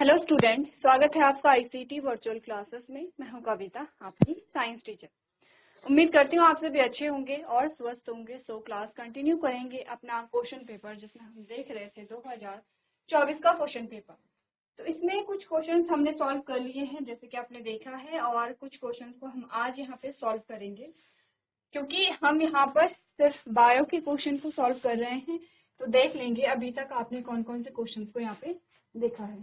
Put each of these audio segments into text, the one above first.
Hello student, स्वागत है आपका आईसीटी वर्चुअल क्लासेस में। मैं हूं कविता, आपकी साइंस टीचर। उम्मीद करती हूं आप सभी अच्छे होंगे और स्वस्थ होंगे। सो क्लास कंटिन्यू करेंगे अपना क्वेश्चन पेपर, जिसमें हम देख रहे थे 2024 का क्वेश्चन पेपर। तो इसमें कुछ क्वेश्चन हमने सॉल्व कर लिए हैं, जैसे कि आपने देखा है, और कुछ क्वेश्चन को हम आज यहाँ पे सॉल्व करेंगे, क्योंकि हम यहाँ पर सिर्फ बायो के क्वेश्चन को सॉल्व कर रहे हैं। तो देख लेंगे अभी तक आपने कौन कौन से क्वेश्चन को यहाँ पे देखा है।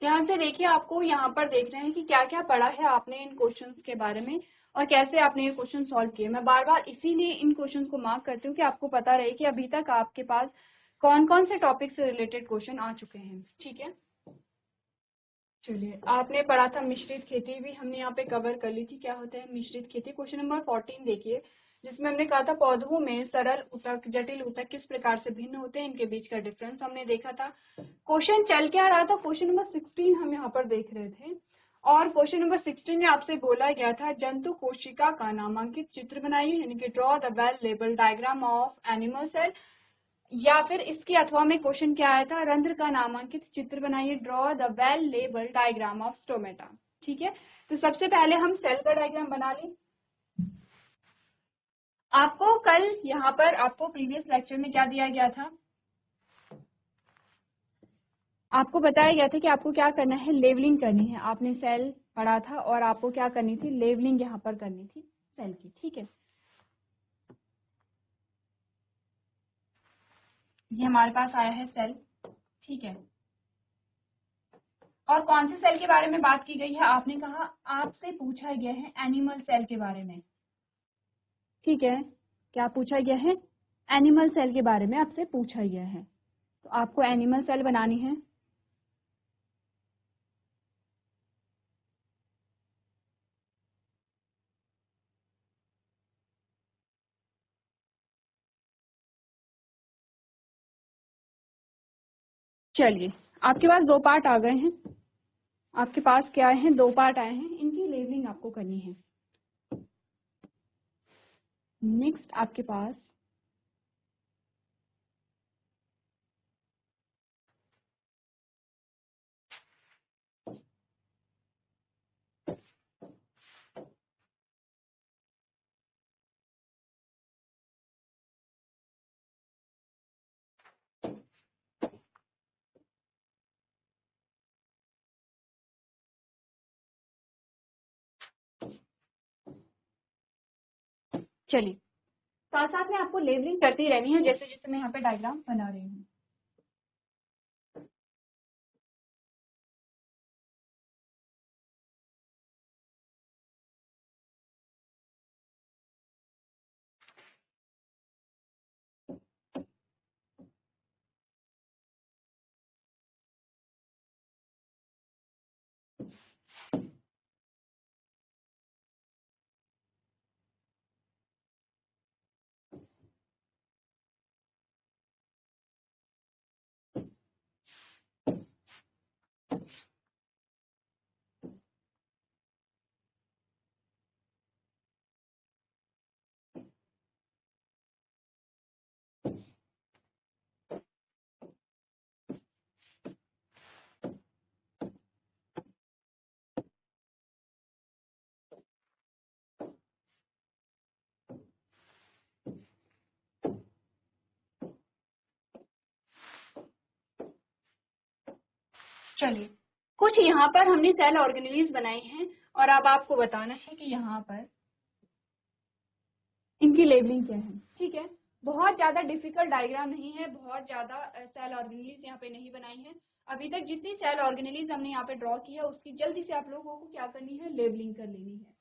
ध्यान से देखिए, आपको यहाँ पर देख रहे हैं कि क्या क्या पढ़ा है आपने इन क्वेश्चंस के बारे में और कैसे आपने ये क्वेश्चन सॉल्व किए। मैं बार बार इसीलिए इन क्वेश्चन को मार्क करती हूँ कि आपको पता रहे कि अभी तक आपके पास कौन कौन से टॉपिक से रिलेटेड क्वेश्चन आ चुके हैं। ठीक है, चलिए। आपने पढ़ा था मिश्रित खेती, भी हमने यहाँ पे कवर कर ली थी। क्या होता है मिश्रित खेती? क्वेश्चन नंबर 14 देखिए, जिसमें हमने कहा था पौधों में सरल ऊतक जटिल ऊतक किस प्रकार से भिन्न होते हैं, इनके बीच का डिफरेंस हमने देखा था। क्वेश्चन चल क्या रहा था? क्वेश्चन नंबर 16 हम यहाँ पर देख रहे थे, और क्वेश्चन नंबर 16 में आपसे बोला गया था जंतु कोशिका का नामांकित चित्र बनाइए, यानी कि draw the well label diagram of animal cell. या फिर इसके अथवा में क्वेश्चन क्या आया था? रंध्र का नामांकित चित्र बनाइए, draw the well label diagram of stomata. ठीक है, तो सबसे पहले हम सेल का डायग्राम बना लें। आपको कल यहाँ पर आपको प्रीवियस लेक्चर में क्या दिया गया था? आपको बताया गया था कि आपको क्या करना है, लेवलिंग करनी है। आपने सेल पढ़ा था और आपको क्या करनी थी, लेवलिंग यहाँ पर करनी थी सेल की। ठीक है, ये हमारे पास आया है सेल। ठीक है, और कौन से सेल के बारे में बात की गई है? आपने कहा आपसे पूछा गया है एनिमल सेल के बारे में। ठीक है, क्या पूछा गया है? एनिमल सेल के बारे में आपसे पूछा गया है, तो आपको एनिमल सेल बनानी है। चलिए, आपके पास दो पार्ट आ गए हैं। आपके पास क्या आए हैं? दो पार्ट आए हैं, इनकी लेबलिंग आपको करनी है। नेक्स्ट आपके पास चलिए, साथ साथ में आपको लेबलिंग करती रहनी है, जैसे जैसे मैं यहाँ पे डायग्राम बना रही हूँ। चलिए, कुछ यहाँ पर हमने सेल ऑर्गेनेलिज बनाए हैं, और अब आपको बताना है कि यहाँ पर इनकी लेबलिंग क्या है। ठीक है, बहुत ज्यादा डिफिकल्ट डायग्राम नहीं है, बहुत ज्यादा सेल ऑर्गेनेलिज यहाँ पे नहीं बनाई है। अभी तक जितनी सेल ऑर्गेनेलिज हमने यहाँ पे ड्रॉ की है, उसकी जल्दी से आप लोगों को क्या करनी है, लेबलिंग कर लेनी है।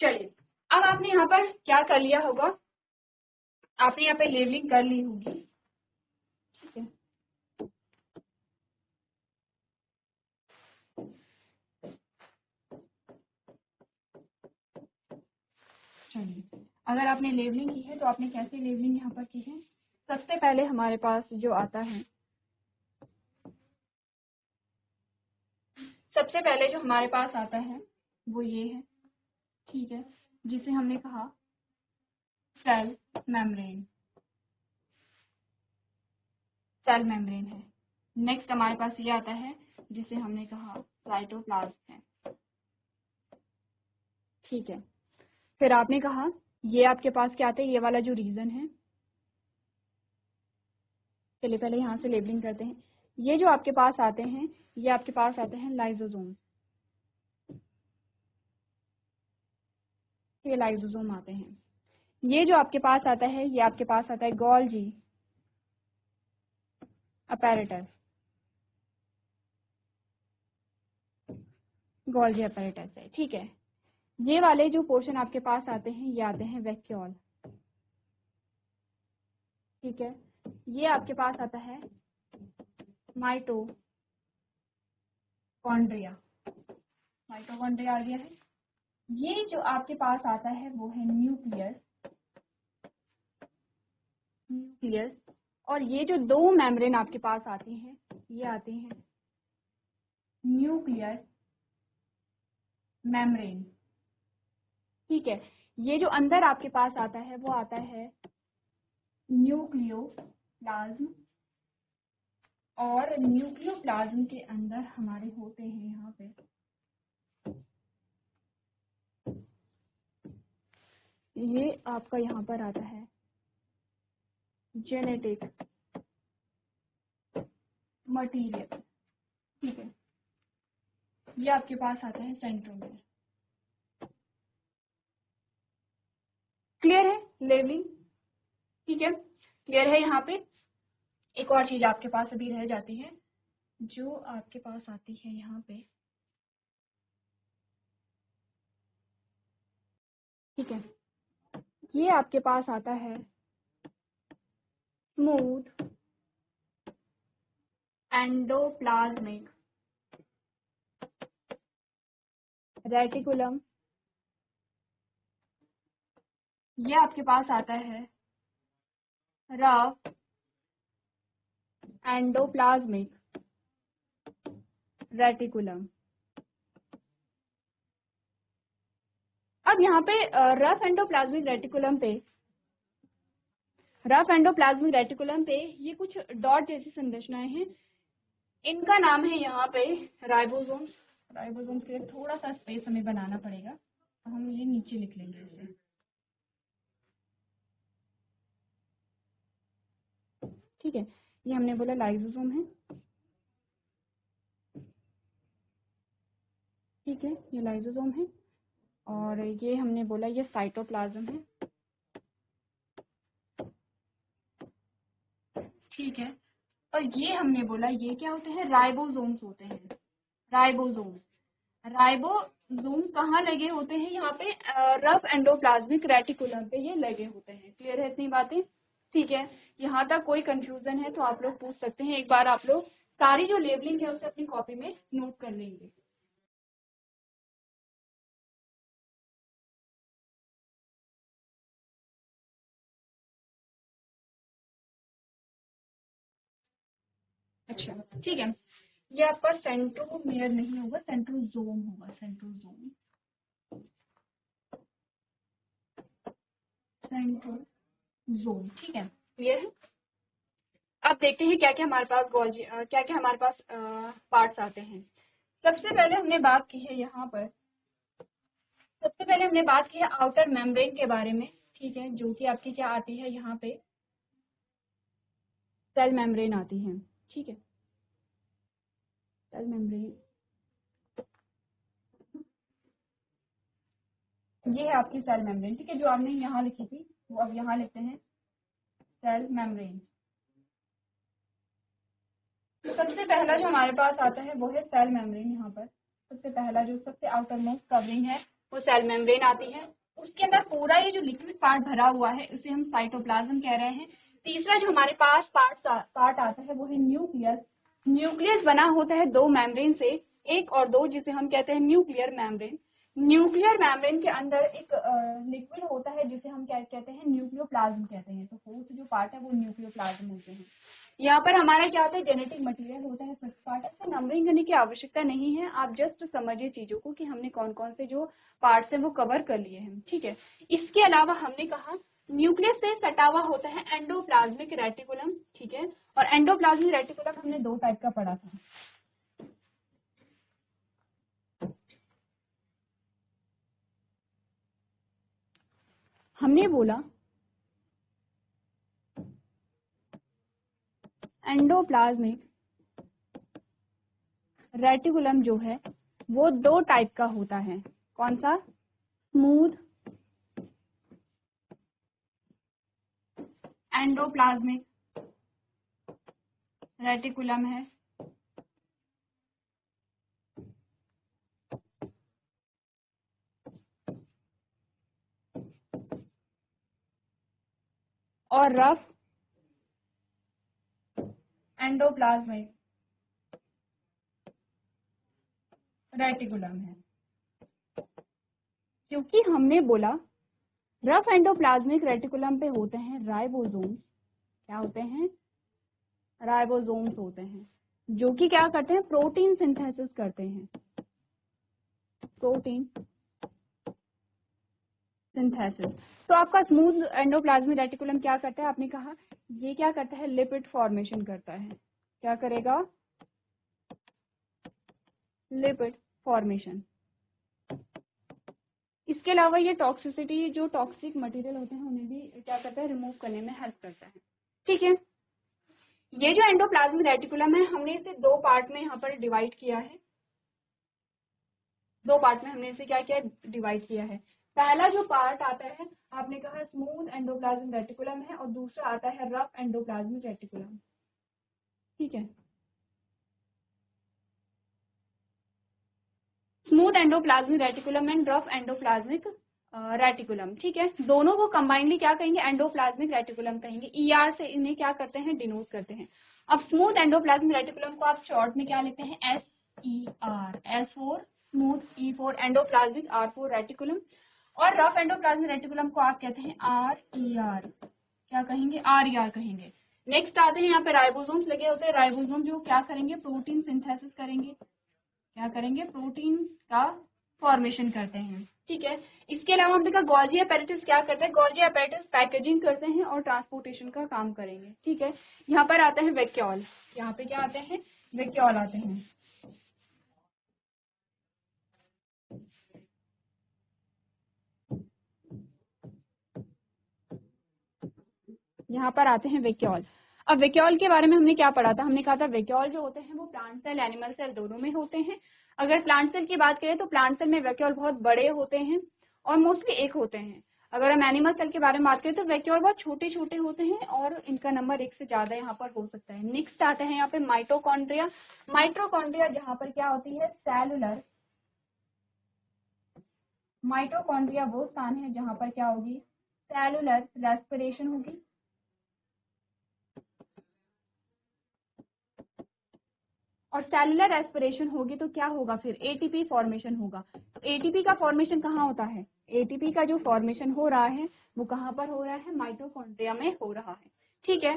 चलिए, अब आपने यहाँ पर क्या कर लिया होगा, आपने यहाँ पे लेबलिंग कर ली होगी। ठीक है, चलिए, अगर आपने लेबलिंग की है तो आपने कैसे लेबलिंग यहाँ पर की है? सबसे पहले हमारे पास जो आता है, सबसे पहले जो हमारे पास आता है वो ये है, ठीक है, जिसे हमने कहा सेल मेम्ब्रेन। सेल मेम्ब्रेन है। नेक्स्ट हमारे पास ये आता है जिसे हमने कहा साइटोप्लाज्म है, ठीक है। फिर आपने कहा ये आपके पास क्या आता है, ये वाला जो रीजन है, चलिए पहले यहाँ से लेबलिंग करते हैं। ये जो आपके पास आते हैं, ये आपके पास आते हैं लाइसोसोम, ये लाइसोसोम आते हैं। ये जो आपके पास आता है, ये आपके पास आता है गोल्जी अपैरेटस, गोल्जी अपैरेटस है, ठीक है। ये वाले जो पोर्शन आपके पास आते हैं, ये आते हैं वैक्यूल, ठीक है। ये आपके पास आता है माइटोकॉन्ड्रिया, माइटोकॉन्ड्रिया आ गया है। ये जो आपके पास आता है वो है न्यूक्लियस, न्यूक्लियस। और ये जो दो मेम्ब्रेन आपके पास आती हैं, ये आते हैं न्यूक्लियर मेम्ब्रेन, ठीक है। ये जो अंदर आपके पास आता है वो आता है न्यूक्लियोप्लाज्म, और न्यूक्लियोप्लाज्म के अंदर हमारे होते हैं यहाँ पे ये आपका यहाँ पर आता है जेनेटिक मटेरियल, ठीक है। ये आपके पास आता है सेंट्रोमियर। क्लियर है लेवलिंग, ठीक है, क्लियर है। यहाँ पे एक और चीज आपके पास अभी रह जाती है, जो आपके पास आती है यहाँ पे, ठीक है। ये आपके पास आता है स्मूथ एंडोप्लाज्मिक रेटिकुलम। ये आपके पास आता है रफ एंडोप्लाज्मिक रेटिकुलम। अब यहाँ पे रफ एंडोप्लाज्मिक रेटिकुलम पे ये कुछ डॉट जैसी संरचनाएं हैं, इनका नाम है यहाँ पे राइबोसोम्स। राइबोसोम्स के लिए थोड़ा सा स्पेस हमें बनाना पड़ेगा, तो हम ये नीचे लिख लेंगे इसे, ठीक है। ये हमने बोला लाइसोसोम है, ठीक है, ये लाइसोसोम है। और ये हमने बोला ये साइटोप्लाज्म है, ठीक है। और ये हमने बोला ये क्या होते हैं, राइबोसोम्स होते हैं। राइबोसोम, राइबोसोम कहाँ लगे होते हैं, यहाँ पे रफ एंडोप्लाज्मिक रेटिकुलम पे ये लगे होते हैं। क्लियर है इतनी बातें, ठीक है। यहाँ तक कोई कंफ्यूजन है तो आप लोग पूछ सकते हैं। एक बार आप लोग सारी जो लेबलिंग है उसे अपनी कॉपी में नोट कर लेंगे। अच्छा, ठीक है। ये आपका सेंट्रोमियर नहीं होगा, सेंट्रोजोम होगा, सेंट्रोजोम, सेंट्रोजोम, ठीक है। क्लियर है। अब देखते हैं क्या क्या हमारे पास क्या क्या हमारे पास पार्ट्स आते हैं। सबसे पहले हमने बात की है यहाँ पर, सबसे पहले हमने बात की है आउटर मेम्ब्रेन के बारे में, ठीक है, जो कि आपकी क्या आती है यहाँ पे सेल मेम्ब्रेन आती है, ठीक है। सेल मेम्ब्रेन ये है आपकी सेल मेम्ब्रेन, ठीक है। जो आपने यहाँ लिखी थी वो अब यहाँ लिखते हैं सेल मेम्ब्रेन। तो सबसे पहला जो हमारे पास आता है वो है सेल मेम्ब्रेन। यहाँ पर सबसे पहला जो सबसे आउटर मोस्ट कवरिंग है वो सेल मेम्ब्रेन आती है। उसके अंदर पूरा ये जो लिक्विड पार्ट भरा हुआ है उसे हम साइटोप्लाज्म कह रहे हैं। तीसरा जो हमारे पास पार्ट आता है वो है न्यूक्लियस। न्यूक्लियस बना होता है दो मेम्ब्रेन से, एक और दो, जिसे हम कहते हैं न्यूक्लियर मेम्ब्रेन। न्यूक्लियर मेम्ब्रेन के अंदर एक लिक्विड होता है जिसे हम क्या कहते हैं, न्यूक्लियोप्लाज्म कहते हैं। तो फोर्थ जो पार्ट है वो न्यूक्लियोप्लाज्म होते हैं। यहाँ पर हमारा क्या होता है, जेनेटिक मटेरियल होता है फर्स्ट पार्ट। ऐसे नंबरिंग करने की आवश्यकता नहीं है, आप जस्ट समझिए चीजों को कि हमने कौन कौन से जो पार्ट्स हैं वो कवर कर लिए हैं, ठीक है। इसके अलावा हमने कहा न्यूक्लियस से सटा हुआ होता है एंडोप्लाज्मिक रेटिकुलम, ठीक है। और एंडोप्लाज्मिक रेटिकुलम हमने दो टाइप का पढ़ा था। हमने बोला एंडोप्लाज्मिक रेटिकुलम जो है वो दो टाइप का होता है। कौन सा? स्मूथ एंडोप्लाज्मिक रेटिकुलम है और रफ एंडोप्लाज्मिक रेटिकुलम है। क्योंकि हमने बोला रफ एंडोप्लाज्मिक रेटिकुलम पे होते हैं राइबोसोम्स। क्या होते हैं? राइबोसोम्स होते हैं, जो कि क्या करते हैं, प्रोटीन सिंथेसिस करते हैं। Protein synthesis. तो आपका स्मूथ एंडोप्लाज्मिक रेटिकुलम क्या करता है? आपने कहा ये क्या करता है, लिपिड फॉर्मेशन करता है। क्या करेगा? Lipid formation. इसके अलावा ये टॉक्सिसिटी, जो टॉक्सिक मटेरियल होते हैं उन्हें भी क्या करता है, रिमूव करने में हेल्प करता है, ठीक है। ये जो एंडोप्लाज्मिक रेटिकुलम है हमने इसे दो पार्ट में यहाँ पर डिवाइड किया है। दो पार्ट में हमने इसे क्या किया, डिवाइड किया है। पहला जो पार्ट आता है आपने कहा स्मूथ एंडोप्लाज्मिक रेटिकुलम है, और दूसरा आता है रफ एंडोप्लाज्मिक रेटिकुलम, ठीक है। Smooth endoplasmic reticulum and rough endoplasmic reticulum, ठीक है। दोनों को कंबाइनली क्या कहेंगे, एंडोप्लाज्मिक रेटिकुलम कहेंगे। ईआर से इन्हें क्या करते हैं, डिनोट करते हैं। अब स्मूथ एंडोप्लाज्मिक रेटिकुलम को आप शॉर्ट में क्या लिखते हैं, SER, S for smooth, E for endoplasmic, R for reticulum. और रफ एंडोप्लाज्मिक रेटिकुलम को आप कहते हैं RER। क्या कहेंगे, RER कहेंगे। नेक्स्ट आते हैं यहाँ पे राइबोसोम्स लगे होते हैं। राइबोसोम जो क्या करेंगे, प्रोटीन सिंथेसिस करेंगे। क्या करेंगे, प्रोटीन का फॉर्मेशन करते हैं, ठीक है। इसके अलावा हमने कहा गोल्जी अपैरेटस क्या करते हैं, गोल्जी अपैरेटस पैकेजिंग करते हैं और ट्रांसपोर्टेशन का काम करेंगे, ठीक है। यहाँ पर आते हैं वैक्यूल। यहाँ पे क्या आते हैं, वैक्यूल आते हैं। यहाँ पर आते हैं वैक्यूल। अब वैक्यूल के बारे में हमने क्या पढ़ा था, हमने कहा था वैक्यूल जो होते हैं वो प्लांट सेल एनिमल सेल दोनों में होते हैं। अगर प्लांट सेल की बात करें तो प्लांट सेल में वैक्यूल बहुत बड़े होते हैं और मोस्टली एक होते हैं। अगर हम एनिमल सेल के बारे में बात करें तो वैक्यूल बहुत छोटे छोटे होते हैं और इनका नंबर एक से ज्यादा यहाँ पर हो सकता है। नेक्स्ट आता है यहाँ पे माइटोकॉन्ड्रिया। माइटोकॉन्ड्रिया जहाँ पर क्या होती है, सेलुलर। माइटोकॉन्ड्रिया वो स्थान है जहाँ पर क्या होगी, सेलुलर रेस्पिरेशन होगी। और सेलुलर रेस्पिरेशन होगी तो क्या होगा, फिर एटीपी फॉर्मेशन होगा। तो एटीपी का फॉर्मेशन कहाँ होता है, एटीपी का जो फॉर्मेशन हो रहा है वो कहाँ पर हो रहा है, माइटोकॉन्ड्रिया में हो रहा है, ठीक है।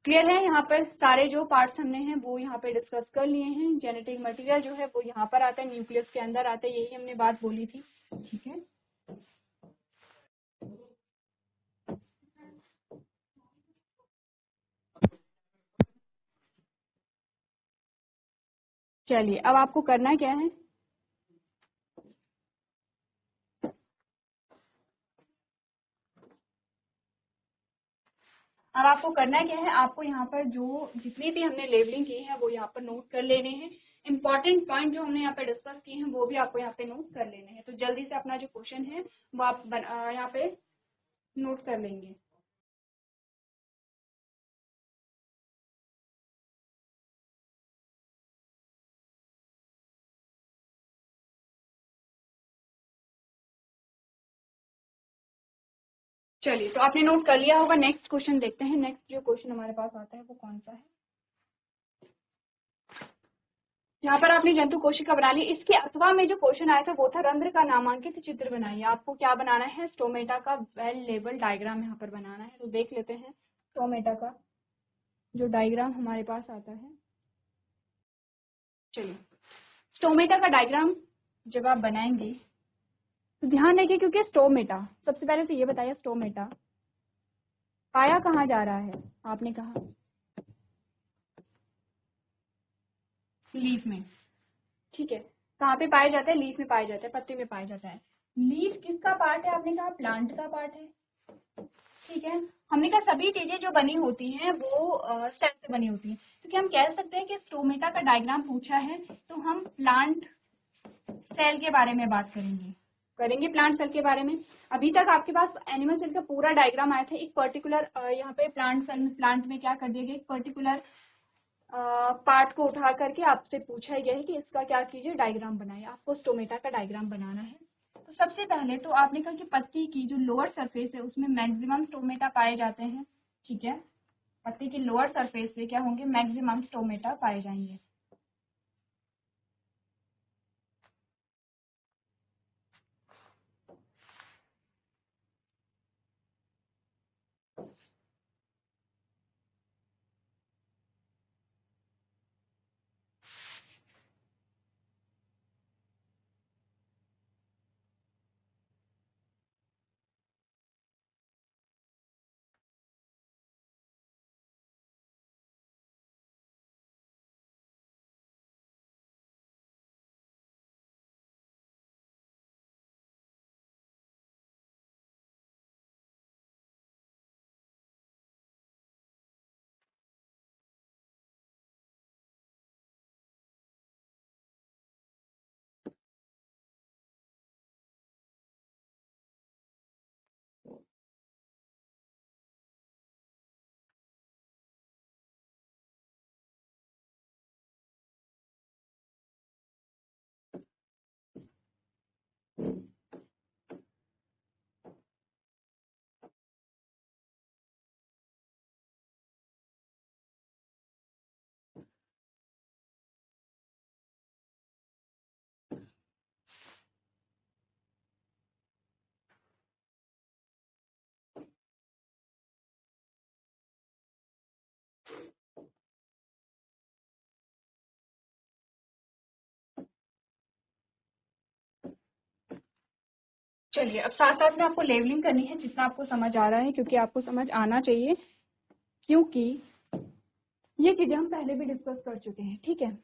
क्लियर है। यहाँ पर सारे जो पार्ट्स हमने हैं वो यहाँ पे डिस्कस कर लिए हैं। जेनेटिक मटेरियल जो है वो यहाँ पर आता है, न्यूक्लियस के अंदर आता है, यही हमने बात बोली थी, ठीक है। चलिए अब आपको करना क्या है, अब आपको करना क्या है, आपको यहाँ पर जो जितनी भी हमने लेबलिंग की है वो यहाँ पर नोट कर लेने हैं। इंपॉर्टेंट पॉइंट जो हमने यहाँ पे डिस्कस किए हैं वो भी आपको यहाँ पे नोट कर लेने हैं। तो जल्दी से अपना जो क्वेश्चन है वो आप यहाँ पे नोट कर लेंगे। चलिए तो आपने नोट कर लिया होगा। नेक्स्ट क्वेश्चन देखते हैं। नेक्स्ट जो क्वेश्चन हमारे पास आता है वो कौन सा है। यहाँ पर आपने जंतु कोशिका बना ली। इसके अथवा में जो क्वेश्चन आया था वो था रंध्र का नामांकित चित्र बनाइए। आपको क्या बनाना है, स्टोमेटा का वेल लेवल डायग्राम यहाँ पर बनाना है। तो देख लेते हैं स्टोमेटा का जो डायग्राम हमारे पास आता है। चलिए, स्टोमेटा का डायग्राम जब आप बनाएंगे तो ध्यान रखिए, क्योंकि स्टोमेटा, सबसे पहले तो ये बताइए स्टोमेटा पाया कहाँ जा रहा है। आपने कहा लीफ में, ठीक है। कहाँ पे पाया जाता है, लीफ में पाया जाता है, पत्ते में पाया जाता है। लीफ किसका पार्ट है, आपने कहा प्लांट का पार्ट है, ठीक है। हमने कहा सभी चीजें जो बनी होती हैं वो सेल से बनी होती हैं, क्योंकि हम कह सकते हैं कि स्टोमेटा का डायग्राम पूछा है तो हम प्लांट सेल के बारे में बात करेंगे प्लांट सेल के बारे में। अभी तक आपके पास एनिमल सेल का पूरा डायग्राम आया था। एक पर्टिकुलर यहाँ पे प्लांट सेल में, प्लांट में क्या कर दिया गया, एक पर्टिकुलर पार्ट को उठा करके आपसे पूछा गया है कि इसका क्या कीजिए, डायग्राम बनाइए। आपको स्टोमेटा का डायग्राम बनाना है। तो सबसे पहले तो आपने कहा कि पत्ती की जो लोअर सरफेस है उसमें मैक्सिमम स्टोमेटा पाए जाते हैं, ठीक है। पत्ती की लोअर सरफेस पे क्या होंगे, मैक्सिमम स्टोमेटा पाए जाएंगे। चलिए, अब साथ साथ में आपको लेवलिंग करनी है जितना आपको समझ आ रहा है, क्योंकि आपको समझ आना चाहिए, क्योंकि ये चीजें हम पहले भी डिस्कस कर चुके हैं, ठीक है।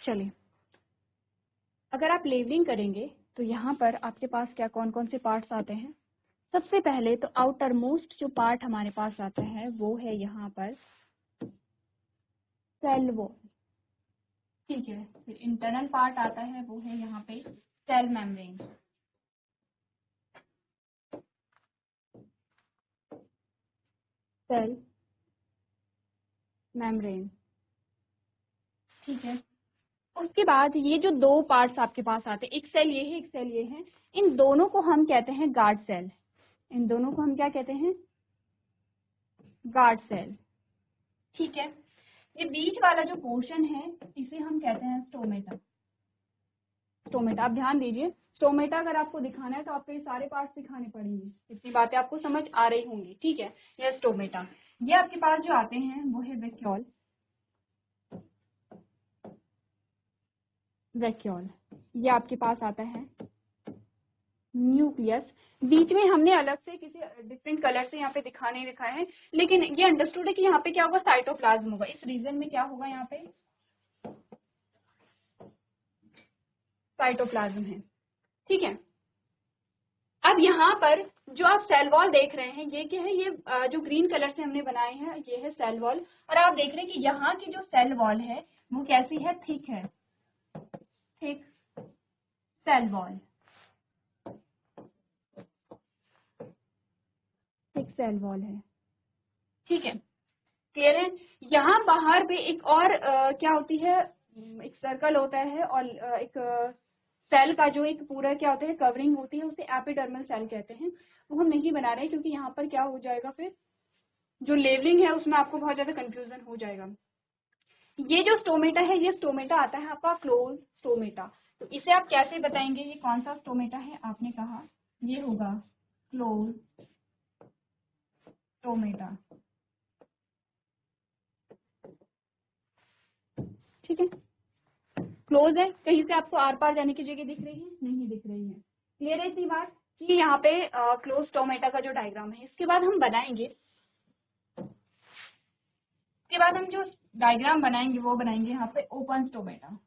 चलिए, अगर आप लेवलिंग करेंगे तो यहाँ पर आपके पास क्या कौन कौन से पार्ट्स आते हैं। सबसे पहले तो आउटर मोस्ट जो पार्ट हमारे पास आता है वो है यहाँ पर सेल वॉल, ठीक है। फिर इंटरनल पार्ट आता है वो है यहाँ पे सेल मेम्ब्रेन, सेल मेम्ब्रेन, ठीक है। उसके बाद ये जो दो पार्ट्स आपके पास आते हैं, एक सेल ये है, एक सेल ये है, इन दोनों को हम कहते हैं गार्ड सेल। इन दोनों को हम क्या कहते हैं, गार्ड सेल, ठीक है। ये बीच वाला जो पोर्शन है इसे हम कहते हैं स्टोमेटा। स्टोमेटा, आप ध्यान दीजिए, स्टोमेटा अगर आपको दिखाना है तो आपको ये सारे पार्ट्स दिखाने पड़ेंगे। इतनी बातें आपको समझ आ रही होंगी, ठीक है। यह स्टोमेटा, ये आपके पास जो आते हैं वो है वैक्यूल, वैक्यूल, ये आपके पास आता है न्यूक्लियस। बीच में हमने अलग से किसी डिफरेंट कलर से यहाँ पे दिखा नहीं रखा है, लेकिन ये अंडरस्टूड है कि यहाँ पे क्या होगा, साइटोप्लाज्म होगा। इस रीजन में क्या होगा, यहाँ पे साइटोप्लाज्म है, ठीक है। अब यहाँ पर जो आप सेल वॉल देख रहे हैं, ये क्या है, ये जो ग्रीन कलर से हमने बनाए हैं ये है सेल वॉल। और आप देख रहे हैं कि यहाँ की जो सेल वॉल है वो कैसी है, थिक है, thick cell wall, thick cell wall है, ठीक है, क्लियर है। यहाँ बाहर पे एक और क्या होती है, एक सर्कल होता है और एक सेल का जो एक पूरा क्या होता है कवरिंग होती है, उसे एपिडर्मल सेल कहते हैं। वो हम नहीं बना रहे क्योंकि यहाँ पर क्या हो जाएगा, फिर जो लेवलिंग है उसमें आपको बहुत ज्यादा कंफ्यूजन हो जाएगा। ये जो स्टोमेटा है, ये स्टोमेटा आता है आपका क्लोज स्टोमेटा। तो इसे आप कैसे बताएंगे, ये कौन सा स्टोमेटा है, आपने कहा ये होगा क्लोज स्टोमेटा, ठीक है, क्लोज है, कहीं से आपको आर पार जाने की जगह दिख रही है, नहीं दिख रही है। क्लियर है इसी बात कि यहाँ पे क्लोज स्टोमेटा का जो डायग्राम है, इसके बाद हम बनाएंगे, इसके बाद हम जो डायग्राम बनाएंगे वो बनाएंगे यहाँ पे ओपन स्टोमेटा।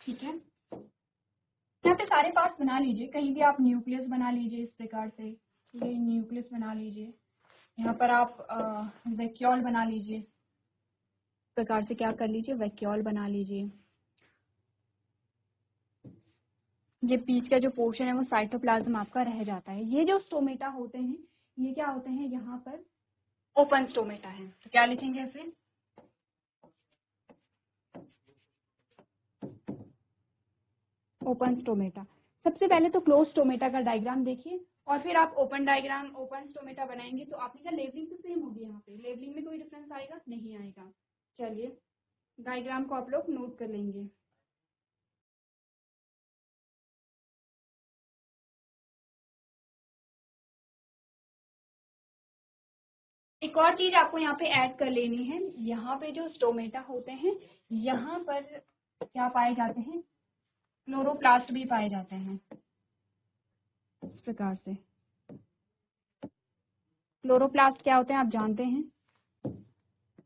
ठीक है, यहाँ पे सारे पार्ट्स बना लीजिए, कहीं भी आप न्यूक्लियस बना लीजिए इस प्रकार से, ये न्यूक्लियस बना लीजिए, यहाँ पर आप वैक्यूल बना लीजिए, इस प्रकार से क्या कर लीजिए, वैक्यूल बना लीजिए। ये बीच का जो पोर्शन है वो साइटोप्लाज्म आपका रह जाता है। ये जो स्टोमेटा होते हैं ये क्या होते हैं, यहाँ पर ओपन स्टोमेटा है। तो क्या लिखेंगे इसे, ओपन स्टोमेटा। सबसे पहले तो क्लोज स्टोमेटा का डायग्राम देखिए और फिर आप ओपन डायग्राम, ओपन स्टोमेटा बनाएंगे। तो आपने क्या लेवलिंग तो सेम होगी, यहाँ पे लेवलिंग में कोई डिफरेंस आएगा नहीं आएगा। चलिए डायग्राम को आप लोग नोट कर लेंगे। एक और चीज आपको यहाँ पे ऐड कर लेनी है, यहाँ पे जो स्टोमेटा होते हैं यहाँ पर क्या पाए जाते हैं, क्लोरोप्लास्ट भी पाए जाते हैं। इस प्रकार से क्लोरोप्लास्ट क्या होते हैं आप जानते हैं,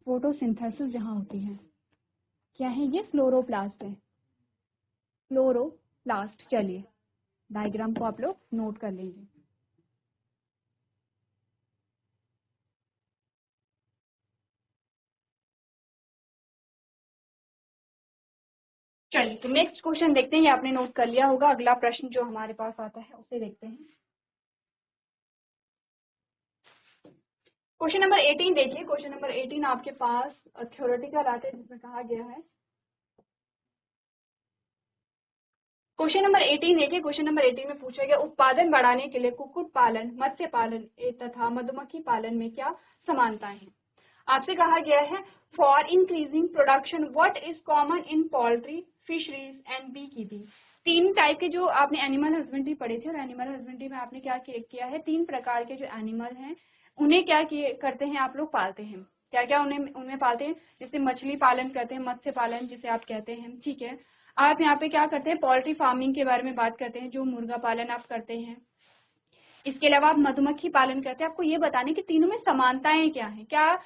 फोटोसिंथेसिस जहाँ होती है, क्या है ये, फ्लोरोप्लास्ट है, फ्लोरोप्लास्ट। चलिए डायग्राम को आप लोग नोट कर लेंगे। चलिए तो नेक्स्ट क्वेश्चन देखते हैं, ये आपने नोट कर लिया होगा। अगला प्रश्न जो हमारे पास आता है उसे देखते हैं। क्वेश्चन नंबर 18 देखिए। क्वेश्चन नंबर 18 आपके पास थ्योरेटिकल आता है जिसमें कहा गया है, क्वेश्चन नंबर 18 देखिए। क्वेश्चन नंबर 18 में पूछा गया उत्पादन बढ़ाने के लिए कुक्कुट पालन, मत्स्य पालन तथा मधुमक्खी पालन में क्या समानताएं हैं। आपसे कहा गया है for increasing production what is common in poultry, fisheries and beekeeping. तीन टाइप के जो आपने एनिमल हस्बेंड्री पढ़े थे और एनिमल हस्बेंड्री में आपने क्या किया है, तीन प्रकार के जो एनिमल हैं उन्हें क्या करते हैं आप लोग, पालते हैं। क्या क्या उनमें पालते हैं, जैसे मछली पालन करते हैं, मत्स्य पालन जिसे आप कहते हैं, ठीक है। आप यहाँ पे क्या करते हैं, पोल्ट्री फार्मिंग के बारे में बात करते हैं, जो मुर्गा पालन आप करते हैं। इसके अलावा आप मधुमक्खी पालन करते हैं। आपको ये बताने कि तीनों में समानताएं क्या है, क्या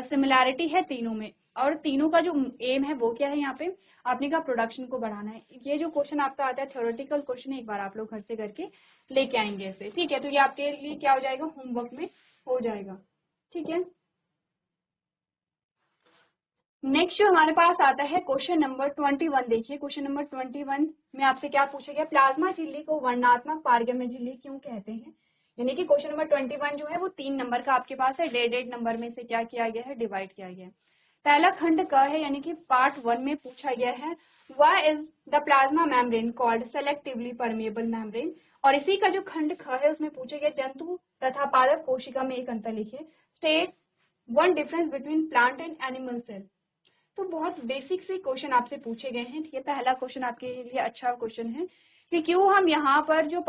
सिमिलैरिटी है तीनों में, और तीनों का जो एम है वो क्या है, यहाँ पे आपने का प्रोडक्शन को बढ़ाना है। ये जो क्वेश्चन आपका आता है थ्योरेटिकल क्वेश्चन, एक बार आप लोग घर से करके लेके आएंगे इसे, ठीक है। तो ये आपके लिए क्या हो जाएगा, होमवर्क में हो जाएगा, ठीक है। नेक्स्ट जो हमारे पास आता है क्वेश्चन नंबर 21 देखिए। क्वेश्चन नंबर 21 में आपसे क्या पूछा गया, प्लाज्मा झिल्ली को वर्णनात्मक पारगम्य झिल्ली क्यों कहते हैं। यानी कि क्वेश्चन नंबर 21 जो है वो 3 नंबर का आपके पास है, 1.5 नंबर में से क्या किया गया है, डिवाइड किया गया है। पहला खंड क है, यानी कि पार्ट 1 में पूछा गया है why is the plasma membrane called selectively permeable membrane. और इसी का जो खंड ख है उसमें पूछा गया जंतु तथा पादप कोशिका में एक अंतर लिखिए, state one difference between plant and animal cell. तो बहुत बेसिक से क्वेश्चन आपसे पूछे गए हैं। ये पहला क्वेश्चन आपके लिए अच्छा क्वेश्चन है कि क्यों हम यहाँ पर जो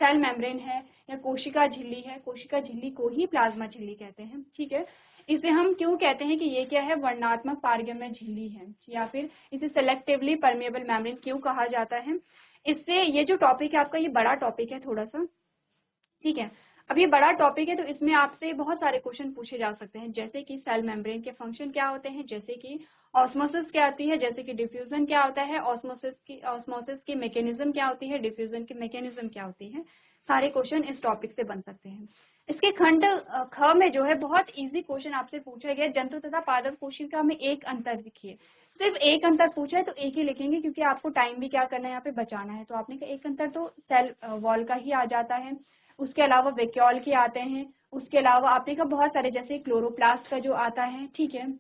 सेल मेम्ब्रेन है या कोशिका झिल्ली है, कोशिका झिल्ली को ही प्लाज्मा झिल्ली कहते हैं, ठीक है। इसे हम क्यों कहते हैं कि ये क्या है, वर्णनात्मक पारगम्य झिल्ली है, या फिर इसे सेलेक्टिवली परमेबल मेम्ब्रेन क्यों कहा जाता है। इससे ये जो टॉपिक है आपका, ये बड़ा टॉपिक है थोड़ा सा, ठीक है। अब ये बड़ा टॉपिक है तो इसमें आपसे बहुत सारे क्वेश्चन पूछे जा सकते हैं, जैसे कि सेल मेम्ब्रेन के फंक्शन क्या होते हैं, जैसे कि ऑस्मोसिस क्या होती है, जैसे कि डिफ्यूजन क्या होता है, ऑस्मोसिस की मैकेनिज्म क्या होती है, डिफ्यूजन की मैकेनिज्म क्या होती है। सारे क्वेश्चन इस टॉपिक से बन सकते हैं। इसके खंड ख में जो है बहुत इजी क्वेश्चन आपसे पूछा गया, जंतु तथा पादप कोशिका में एक अंतर लिखिए। सिर्फ एक अंतर पूछा है तो एक ही लिखेंगे, क्योंकि आपको टाइम भी क्या करना है, यहाँ पे बचाना है। तो आपने कहा एक अंतर तो सेल वॉल का ही आ जाता है, उसके अलावा वैक्यूल के आते हैं, उसके अलावा आपने कहा बहुत सारे, जैसे क्लोरोप्लास्ट का जो आता है, ठीक है।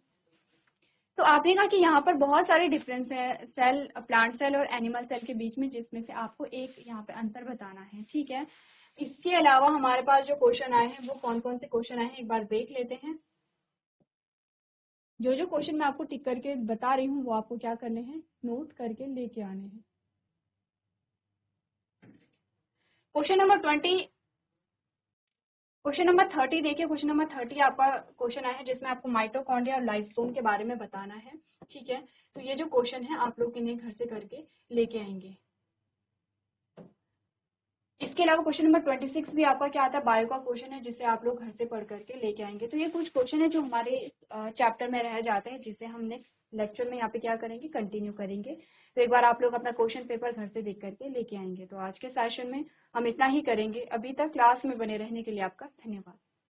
तो आपने कहा कि यहाँ पर बहुत सारे डिफरेंस है सेल, प्लांट सेल और एनिमल सेल के बीच में, जिसमें से आपको एक यहाँ पे अंतर बताना है, ठीक है। इसके अलावा हमारे पास जो क्वेश्चन आए हैं वो कौन कौन से क्वेश्चन आए हैं एक बार देख लेते हैं। जो जो क्वेश्चन मैं आपको टिक करके बता रही हूँ वो आपको क्या करने हैं, नोट करके लेके आने हैं। क्वेश्चन नंबर 20, क्वेश्चन नंबर 30 देखिए। क्वेश्चन नंबर 30 आपका क्वेश्चन आया है जिसमें आपको माइटोकॉन्ड्रिया और लाइसोसोम के बारे में बताना है, ठीक है। तो ये जो क्वेश्चन है आप लोग इन्हें घर से करके लेके आएंगे। इसके अलावा क्वेश्चन नंबर 26 भी आपका क्या आता है, बायो का क्वेश्चन है, जिसे आप लोग घर से पढ़ करके लेके आएंगे। तो ये कुछ क्वेश्चन है जो हमारे चैप्टर में रह जाते हैं, जिसे हम नेक्स्ट लेक्चर में यहाँ पे क्या करेंगे, कंटिन्यू करेंगे। तो एक बार आप लोग अपना क्वेश्चन पेपर घर से देख करके लेके आएंगे। तो आज के सेशन में हम इतना ही करेंगे। अभी तक क्लास में बने रहने के लिए आपका धन्यवाद।